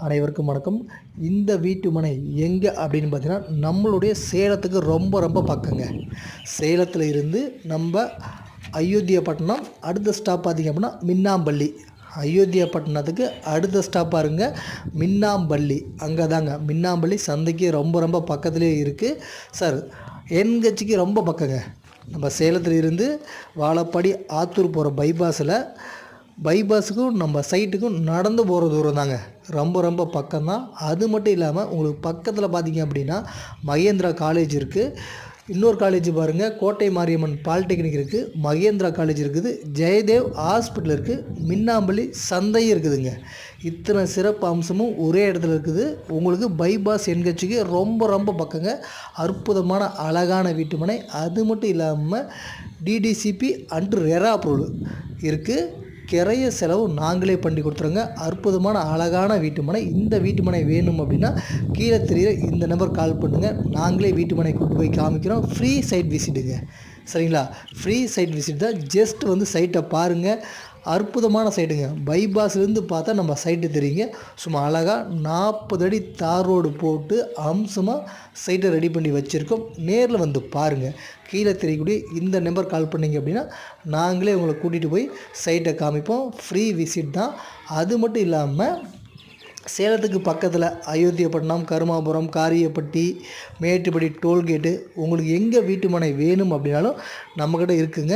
அனைவருக்கும் வணக்கம். இந்த வீட்டு மனை எங்கே அப்படின்னு பார்த்தீங்கன்னா, நம்மளுடைய சேலத்துக்கு ரொம்ப ரொம்ப பக்கங்க. சேலத்தில் இருந்து நம்ம அயோத்தியாப்பட்டினம் அடுத்த ஸ்டாப் பார்த்திங்க அப்படின்னா மின்னாம்பள்ளி. அயோத்தியாப்பட்டினத்துக்கு அடுத்த ஸ்டாப் பாருங்க மின்னாம்பள்ளி. அங்கே தாங்க மின்னாம்பள்ளி சந்தைக்கு ரொம்ப ரொம்ப பக்கத்துலேயே இருக்குது. சார் என்ஹெச்சுக்கு ரொம்ப பக்கங்க. நம்ம சேலத்தில் இருந்து வாழப்பாடி ஆத்தூர் போகிற பைபாஸுக்கும் நம்ம சைட்டுக்கும் நடந்து போகிற தூரம் தாங்க. ரொம்ப ரொம்ப பக்கம்தான். அது மட்டும் இல்லாமல் உங்களுக்கு பக்கத்தில் பார்த்திங்க அப்படின்னா மகேந்திரா காலேஜ் இருக்குது. இன்னொரு காலேஜ் பாருங்கள், கோட்டை மாரியம்மன் பாலிடெக்னிக் இருக்குது, மகேந்திரா காலேஜ் இருக்குது, ஜெயதேவ் ஹாஸ்பிட்டல் இருக்குது, மின்னாம்பள்ளி சந்தையும் இருக்குதுங்க. இத்தனை சிறப்பு அம்சமும் ஒரே இடத்துல இருக்குது. உங்களுக்கு பைபாஸ் என்ஹெச்சுக்கு ரொம்ப ரொம்ப பக்கங்க. அற்புதமான அழகான வீட்டுமனை. அது மட்டும் இல்லாமல் டிடிசிபி அண்ட் ரெரா அப்ரூவல் இருக்குது. கிரைய செலவு நாங்களே பண்ணி கொடுத்துருங்க. அற்புதமான அழகான வீட்டுமனை. இந்த வீட்டுமனை வேணும் அப்படின்னா கீழே தெரியுற இந்த நம்பர் கால் பண்ணுங்கள். நாங்களே வீட்டுமனை கூட்டு போய் காமிக்கிறோம். ஃப்ரீ சைட் விசிட்டுங்க. சரிங்களா? ஃப்ரீ சைட் விசிட் தான். ஜஸ்ட் வந்து சைட்டை பாருங்கள். அற்புதமான சைட்டுங்க. பைபாஸ்லேருந்து பார்த்தா நம்ம சைட்டு தெரியுங்க. சும்மா அழகாக 40 அடி தார் ரோடு போட்டு அம்சமாக சைட்டை ரெடி பண்ணி வச்சுருக்கோம். நேரில் வந்து பாருங்கள். கீழே தெரியக்கூடிய இந்த நம்பர் கால் பண்ணிங்க அப்படின்னா நாங்களே உங்களை கூட்டிகிட்டு போய் சைட்டை காமிப்போம். ஃப்ரீ விசிட் தான். அது மட்டும் இல்லாமல் சேலத்துக்கு பக்கத்தில் அயோத்தியாப்பட்டினம், கருமாபுரம், காரியப்பட்டி, மேட்டுப்பட்டி டோல்கேட்டு உங்களுக்கு எங்கே வீட்டு மனை வேணும் அப்படின்னாலும் நம்மக்கிட்ட இருக்குங்க.